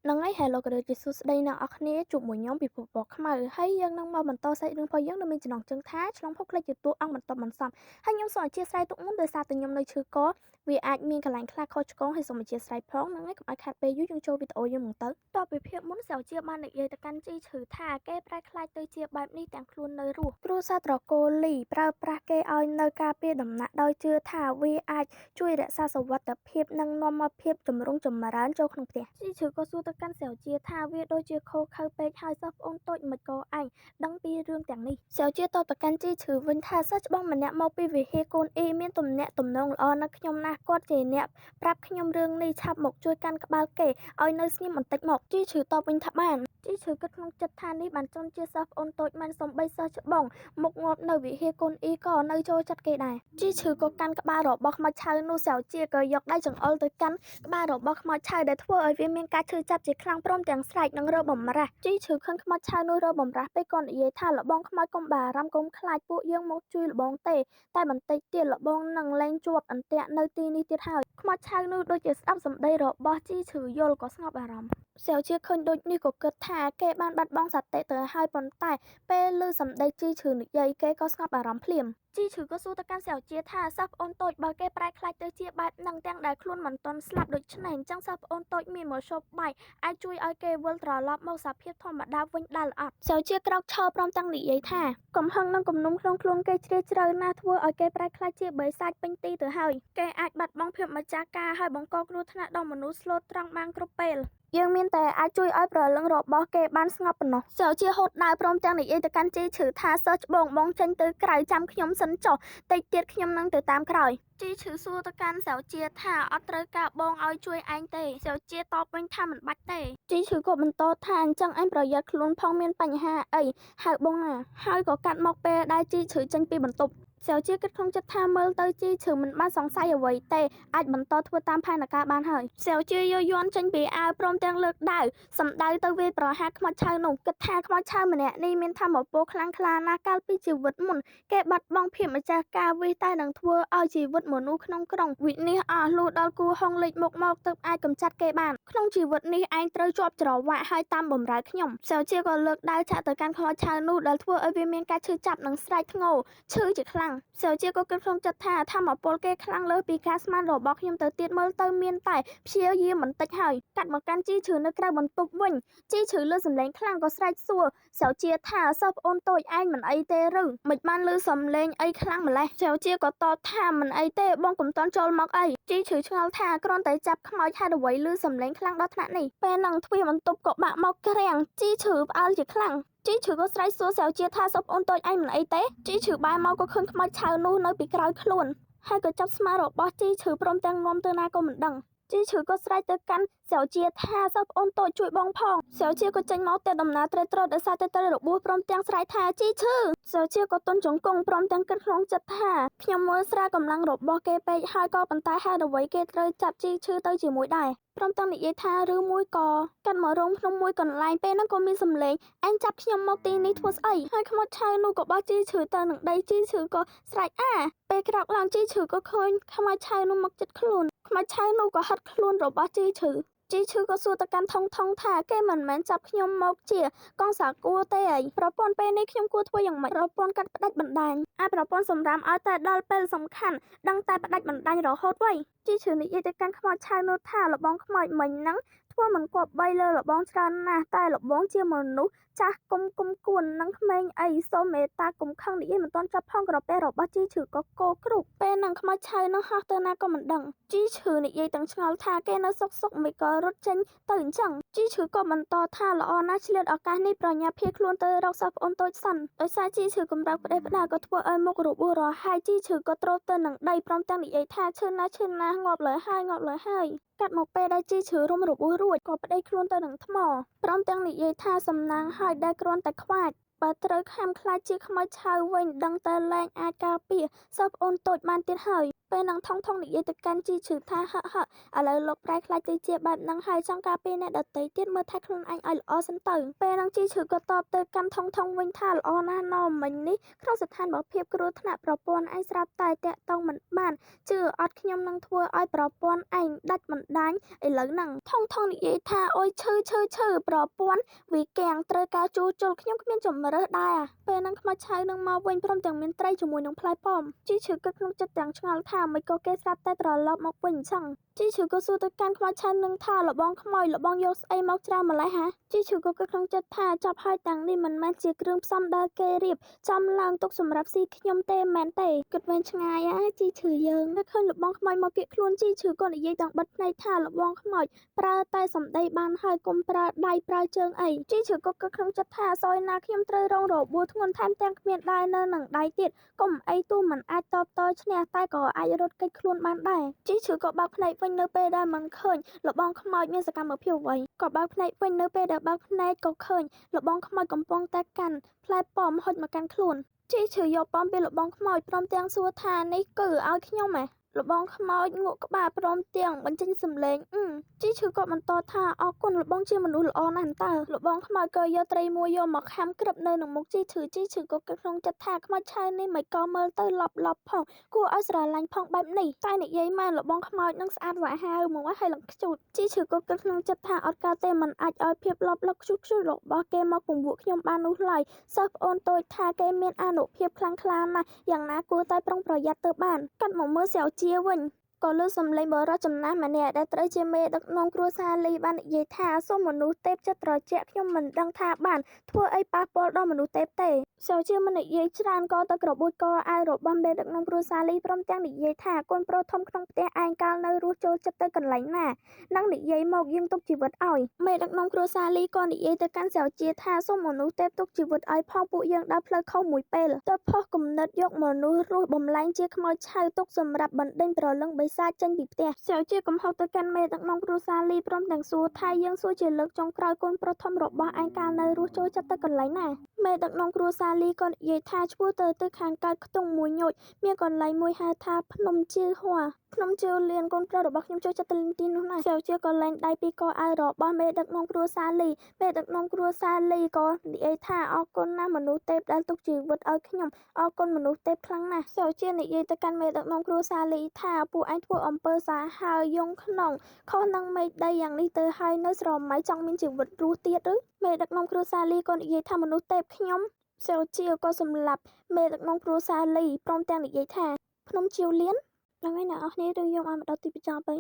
ហ្នឹងហើយ Hello ក៏ដូចជាសួស្តីអ្នកនរគ្នាជួបមួយខ្ញុំពិភពពណ៌ខ្មៅហើយយើងនឹងមកបន្តសាច់រឿងរបស់យើងនៅមានចំណងជើងថាឆ្លងភពផ្លេចជាតួអង្គបន្ទាប់បន្សំហើយខ្ញុំសូមអធិស្ឋានទុកមុនដោយសារតែខ្ញុំនៅឈឺកវាអាចមានកន្លែងខ្លះខុសឆ្គងហើយសូមអធិស្ឋានផងហ្នឹងហើយកុំឲ្យខាត់ពេលយូរយើងចូលវីដេអូយើងហ្នឹងទៅតបពីភាពមុនសាវជាបាននិយាយទៅកាន់ជីឈឺថាគេប្រែខ្លាចទៅជាបែបនេះទាំងខ្លួននៅរស់គ្រូសាស្ត្រកូលីប្រើប្រាស់គេឲ្យនៅការពារដំណាក់ដោយជឿថាវាអាចជួយរក្សាសុវត្ថិភាពនិងនាំមកភាពចម្រុងចម្រើនចូលក្នុងផ្ទះជីឈឺក៏សួរទៅកាន់សាវជាថាវាដូចជាខុសខើពេកហើយសិស្សប្អូនតូចមិនក៏ឯងដឹងពីរឿងទាំងនេះសាវជាតបទៅកាន់ជីឈឺវិញថាសិស្សច្បងម្នាក់មកពីវិហារកូនអ៊ីមានទំនាក់ទំនងល្អនឹងខ្ញុំណាស់គាត់ជាអ្នកប្រាប់ខ្ញុំរឿងនេះឆាប់មកជួយកាន់ក្បាលគេឲ្យនៅស្ងៀមបន្តិចមកជីឈឺតបវិញថាបានជីឈឺគិតក្នុងចិត្តថានេះបានចង់ជាសិស្សប្អូនតូចមិនសំបីសិស្សច្បងមុខងាប់នៅវិហារកូនអ៊ីក៏នៅចូលចិត្តគេដែរជីឈឺក៏កាន់ក្បាលរបស់ខ្មោចឆៅនោះសាវជាក៏យកដៃចង្អុលទៅកាន់ក្បាលរបស់ខ្មោចឆៅដែលធ្វើឲ្យវាមានការឈឺចាប់ជាខ្លាំងព្រមទាំងស្រែកនិងរើបំរាស់ជីឈឺឃើញខ្មោចឆៅនោះរើបំរាស់ពេកក៏និយាយថាលបងខ្មោចកុំបារម្ភកុំខ្លាចពួកយើងមកជួយលបងទេតែបន្តិចទៀតលបងនឹងលែងជាប់អន្ទាក់នៅទីនេះទៀតហើយខ្មោចឆៅនោះដូចជាស្ដាប់សម្ដីរបស់ជីឈឺយល់ក៏ស្ងប់អារម្មណ៍សាវជាឃើញដូចនេះក៏គិតថាគេបានបាត់បង់សតិទៅហើយប៉ុន្តែពេលឮសម្ដីជីឈឺនិយាយគេក៏ស្ងប់អារម្មណ៍ភ្លាមជីឈឺក៏សួរទៅកាន់សាវជាថាសិស្សប្អូនតូចបើគេប្រែខ្លាចទៅជាបែបហ្នឹងទាំងដែលខ្លួនមិនទាន់ស្លាប់ដូច្នេះអញ្ចឹងសិស្សប្អូនតូចមានមធ្យោបាយអាចជួយឲ្យគេវិលត្រឡប់មកសភាពធម្មតាវិញដែរអត់សាវជាក្រោកឈរព្រមទាំងនិយាយថាកំហឹងនិងគំនុំក្នុងខ្លួនគេជ្រាលជ្រៅណាស់ធ្វើឲ្យគេប្រែខ្លាចជាបិសាចពេញទីទៅហើយគេអាចបាត់បង់ភាពម្ចាស់ការហើយបង្កគ្រោះថ្នាក់ដល់មនុស្សស្លូតត្រង់បានគ្រប់ពេលយើងមានតែអាចជួយឲ្យព្រលឹងរបស់គេបានស្ងប់ប៉ុណ្ណោះសាវជាហូតដើរព្រមទាំងនិយាយទៅកាន់ជីឈឺថាសិស្សច្បងបងចេញទៅក្រៅចាំខ្ញុំសិនចុះតិចទៀតខ្ញុំនឹងទៅតាមក្រោយជីឈឺសួរទៅកាន់សាវជាថាអត់ត្រូវការបងឲ្យជួយឯងទេសាវជាតបវិញថាមិនបាច់ទេជីឈឺក៏បន្តថាអញ្ចឹងឯងប្រយ័ត្នខ្លួនផងមានបញ្ហាអីហៅបងណាហើយក៏កាត់មកពេលដែលជីឈឺចេញពីបន្ទប់សាវជាគិតក្នុងចិត្តថាមើលទៅជីឈឺមិនបានសង្ស័យអ្វីទេអាចបន្តធ្វើតាមផែនការបានហើយសាវជាយកយ័ន្តចេញពីអាវព្រមទាំងលើកដាវសម្ដៅទៅវាយប្រហារខ្មោចឆៅនោះគិតថាខ្មោចឆៅម្នាក់នេះមានថាមពលខ្លាំងក្លាណាស់កាលពីជីវិតមុនគេបាត់បង់ភាពម្ចាស់ការវាតែនឹងធ្វើឲ្យជីវិតមនុស្សក្នុងក្រុងវិនាសអស់លុះដល់គូហុងលេចមុខមកទើបអាចកម្ចាត់គេបានក្នុងជីវិតនេះឯងត្រូវជាប់ច្រវាក់ហើយតាមបំរើខ្ញុំសាវជាក៏លើកដាវចាក់ទៅកាន់ខ្មោចឆៅនោះដែលធ្វើឲ្យវាមានការឈឺចាប់និងស្រែកធ្ងោឈឺជាខ្លាំងសាវជាក៏គិតក្នុងចិត្តថាធម្មពលគេខ្លាំងលើសពីការស្មានរបស់ខ្ញុំទៅទៀតមើលទៅមានតែព្យាយាមបន្តិចហើយកាត់មកកាន់ជីឈឺនៅក្រៅបន្ទប់វិញជីឈឺលើសំឡេងខ្លាំងក៏ស្រែកសួរសាវជាថាសិស្សប្អូនតូចឯងមិនអីទេឬមិនបានលើសំឡេងអីខ្លាំងម្លេះសាវជាក៏តបថាមិនអីទេបងកុំតន់ចូលមកអីជីឈឺឆ្ងល់ថាគ្រាន់តែចាប់ខ្មោចហេតុអ្វីលើសំឡេងខ្លាំងដល់ថ្នាក់នេះពេលហ្នឹងទ្វារបន្ទប់ក៏បាក់មកក្រាំងជីឈឺផ្អើលជាខ្លាំងជីឈឺក៏ស្រែកសួរសាវជាថាសិស្សប្អូនតូចឯងមិនអីទេជីឈឺបែរមកក៏ឃើញខ្មោចឆៅនោះនៅពីក្រោយខ្លួនហើយក៏ចាប់ស្មារបស់ជីឈឺព្រមទាំងនាំទៅណាក៏មិនដឹងជីឈឺក៏ស្រែកទៅកាន់សាវជាថាសិស្សប្អូនតូចជួយបងផងសាវជាក៏ចេញមកតែដំណើរត្រេកត្រដោយសារតែត្រូវរបួសព្រមទាំងស្រែកថាជីឈឺសាវជាក៏ទន់ជង្គង់ព្រមទាំងគិតក្នុងចិត្តថាខ្ញុំមើលស្រាលកម្លាំងរបស់គេពេកហើយក៏ប៉ុន្តែហេតុអ្វីគេត្រូវចាប់ជីឈឺទៅជាមួយដែរព្រមទាំងនិយាយថាឬមួយក៏កាត់មករោងភ្នំមួយកន្លែងពេលហ្នឹងក៏មានសម្លេងអញចាប់ខ្ញុំមកទីនេះធ្វើស្អីហើយខ្មោចឆៅនោះក៏បោះជីឈឺទៅនឹងដីជីឈឺក៏ស្រែកអាពេលក្រោកឡើងជីឈឺក៏ឃើញខ្មោចឆៅនោះមកជិតខ្លួនខ្មោចឆៅនោះក៏ហិតខ្លួនរបស់ជីឈឺក៏សួរទៅកាន់ថងថាគេមិនមែនចាប់ខ្ញុំមកជាកងសាគួរទេអីប្រពន្ធពេលនេះខ្ញុំគួរធ្វើយ៉ាងម៉េចប្រពន្ធកាត់ផ្ដាច់បណ្ដាញប្រពន្ធសម្រាមឲ្យតែដល់ពេលសំខាន់ដឹងតែផ្ដាច់បណ្ដាញរហូតវៃជីឈឺនិយាយទៅកាន់ខ្មោចឆៅនោះថាលបងខ្មោចមិញហ្នឹងធ្វើមិនគប្បីលើលបងច្រើនណាស់តែលបងជាមនុស្សចាស់គុំគួននឹងក្មេងអីសូមមេត្តាកុំខឹងនិយាយមិនទាន់ចប់ផងក្រពះរបស់ជីឈឺក៏គោគ្រុកពេលហ្នឹងខ្មោចឆៅនោះហោះទៅណាក៏មិនដឹងជីឈឺនិយាយទាំងឆ្ងល់ថាគេនៅសុកមិនក៏រត់ចេញទៅអញ្ចឹងជីឈឺក៏បន្តថាល្អណាស់ឆ្លៀតឱកាសនេះប្រញាប់ភៀសខ្លួនទៅរកសិស្សប្អូនតូចសិនដោយសារជីឈឺកម្រើកផ្ដេសផ្ដាល់ក៏ធ្វើឲ្យមុខរបួសរហាយជីឈឺក៏ទ្រោមទៅនឹងដីព្រមទាំងនិយាយថាឈឺណាស់ងាប់លើហើយកាត់មកពេលដែលជីឈឺរុំរបួសរួចក៏ប្តេជ្ញាខ្លួនទៅនឹងថ្មព្រមទាំងនិយាយថាសំណាងហើយដែលគ្រាន់តែខ្វាច បើត្រូវខាំខ្លាចជាខ្មោចឆៅវិញដឹងតែលែងអាចការពារសិស្សប្អូនតូចបានទៀតហើយពេលនឹងថងថងនិយាយទៅកាន់ជីឈឺថាហឹឥឡូវលោកប្រែខ្លាចទៅជាបែបហ្នឹងហើយចង់ការពារអ្នកដទៃទៀតមើលថែខ្លួនឯងឲ្យល្អសិនទៅពេលនឹងជីឈឺក៏តបទៅកាន់ថងថងវិញថាល្អណាស់ណោមិញនេះក្នុងស្ថានភាពគ្រោះថ្នាក់ប្រព័ន្ធឯងស្រាប់តែតាក់តងមិនបានជឿអត់ខ្ញុំនឹងធ្វើឲ្យប្រព័ន្ធឯងដាច់បណ្ដាញឥឡូវហ្នឹងថងថងនិយាយថាអូយឈឺប្រព័ន្ធវាកាំងត្រូវការជួសជុលខ្ញុំគ្មានជំរើសដែរពេលហ្នឹងខ្មោចឆៅនឹងមកវិញព្រមទាំងមានត្រីជាមួយនឹងផ្លែប៉ោមជីឈឺគិតក្នុងចិត្តទាំងឆ្ងល់ថាមិនក៏គេស្រាប់តែត្រឡប់មកវិញអញ្ចឹងជីឈឺក៏សួរទៅកាន់ខ្មោចឆៅនឹងថាលបងខ្មោចលបងយកស្អីមកច្រើនម្ល៉េះហ่าជីឈឺក៏គិតក្នុងចិត្តថាចាប់ហើយទាំងនេះមិនមែនជាគ្រឿងផ្សំដែលគេរៀបចំឡើងទុកសម្រាប់ស៊ីខ្ញុំទេមែនទេគិតវែងឆ្ងាយជីឈឺយើងតែឃើញលបងខ្មោចមកគៀកខ្លួនជីឈឺក៏និយាយទាំងបិទភ្នែកថាលបងខ្មោចប្រើតែសម្ដីបានហើយកុំប្រើដៃប្រើជើងអីជីឈឺក៏គិតក្នុងចិត្តថាសយណាខ្ញុំត្រូវរងរបួសធ្ងន់ថែមទាំងគ្មានដែរនៅនឹងដៃទៀតកុំអីទោះមិនអាចតបតឈ្នះតែក៏អាចរត់គេចខ្លួនបានដែរជីឈឺក៏បើកភ្នែកវិញនៅពេលដែលមិនឃើញលបងខ្មោចមានសកម្មភាពអ្វីក៏បើកភ្នែកវិញនៅពេលដែលបើកភ្នែកក៏ឃើញលបងខ្មោចកំពុងតែកាន់ផ្លែប៉ោមហុចមកកាន់ខ្លួនជីឈឺយកប៉ោមពីលបងខ្មោចព្រមទាំងសួរថានេះគឺឲ្យខ្ញុំលបងខ្មោចងក់ក្បាលព្រមទាំងបញ្ចេញសំឡេងជីឈឺក៏បន្តថាអរគុណលបងជាមនុស្សល្អណាស់តើលបងខ្មោចក៏យកត្រីមួយយកមកខាំក្រឹបនៅនឹងមុខជីឈឺក៏គិតក្នុងចិត្តថាខ្មោចឆៅនេះមិនក៏មើលទៅលប់ផងគួរឲ្យស្រឡាញ់ផងបែបនេះតែនិយាយមកលបងខ្មោចនឹងស្អាតសាហាវមកហើយឡើងខ្ជូតជីឈឺក៏គិតក្នុងចិត្តថាអត់កើតទេមិនអាចឲ្យភាពលប់ខ្ជូតរបស់គេមកពង្ពួកខ្ញុំបាននោះឡើយសិស្សប្អូនតូចថាគេមានអានុភាពខ្លាំងក្លាណាស់យ៉ាងណាគួរតែប្រុងប្រយ័ត្នទៅបានកាត់មកមើលសៅជាវិញក៏លើសំឡេងបរិសុទ្ធចំណាស់ម្នាក់ដែលត្រូវជាមេដឹកនាំគ្រួសារលីបាននិយាយថាសូមមនុស្សទេពចិត្តត្រជាក់ខ្ញុំមិនដឹងថាបានធ្វើអីប៉ះពាល់ដល់មនុស្សទេពទេសៅជាមិននិយាយច្រើនក៏ទៅក្របួចកអាវរបស់មេដឹកនាំគ្រួសារលីព្រមទាំងនិយាយថាកូនប្រុសធំក្នុងផ្ទះឯងកាលនៅរស់ចូលចិត្តទៅកន្លែងណានឹងនិយាយមកយើងទុកជីវិតឲ្យមេដឹកនាំគ្រួសារលីក៏និយាយទៅកាន់សៅជាថាសូមមនុស្សទេពទុកជីវិតឲ្យផងពួកយើងដើរផ្លូវខុសមួយពេលទៅផុសគំនិតយកមនុស្សរស់បំលែងជាខ្មោចឆៅទុកសម្រាប់បណ្ដេញប្រលឹងបិសាចចេញពីផ្ទះសៅជាកំហុសទៅកាន់មេដឹកនាំគ្រួសារលីព្រមទាំងសួរថាយើងសួរជាលើកចុងក្រោយកូនប្រុសធំរបស់ឯងកាលនៅរស់ចូលចិត្តទៅកន្លែងណាមេដឹកនាំគ្រួសារលីក៏និយាយថាឈ្មោះទៅខាងកើតខ្ទង់មួយញោចមានកន្លែងមួយហៅថាភ្នំជាហួរភ្នំជើលៀនកូនប្រុសរបស់ខ្ញុំចូលចិត្តទៅលេងទីនោះណាសៅជាក៏លែងដៃពីកអាវរបស់មេដឹកនាំគ្រួសារលីមេដឹកនាំគ្រួសារលីក៏និយាយថាអរគុណណាស់មនុស្សទេពដែលទុកជីវិតឲ្យខ្ញុំអរគុណមនុស្សទេពខ្លាំងណាស់សៅជានិយាយទៅកាន់មេដឹកនាំគ្រួសារលីថាពួកឯងធ្វើអំពើសាហាវយងក្នុងខុសនឹងមេដីយ៉ាងនេះទៅហើយនៅស្រមៃចង់មានជីវិតរស់ទៀតឬមេដឹកនាំគ្រួសារលីក៏និយាយថាមនុស្សទេពខ្ញុំសៅជាក៏សម្លាប់មេដឹកនាំគ្រួសារលីព្រមទាំងនិយាយថាភ្នំជាវលៀនហ្នឹងឯងអ្នកនរគ្នារឿងយកឲ្យមកដល់ទីបញ្ចប់ហើយ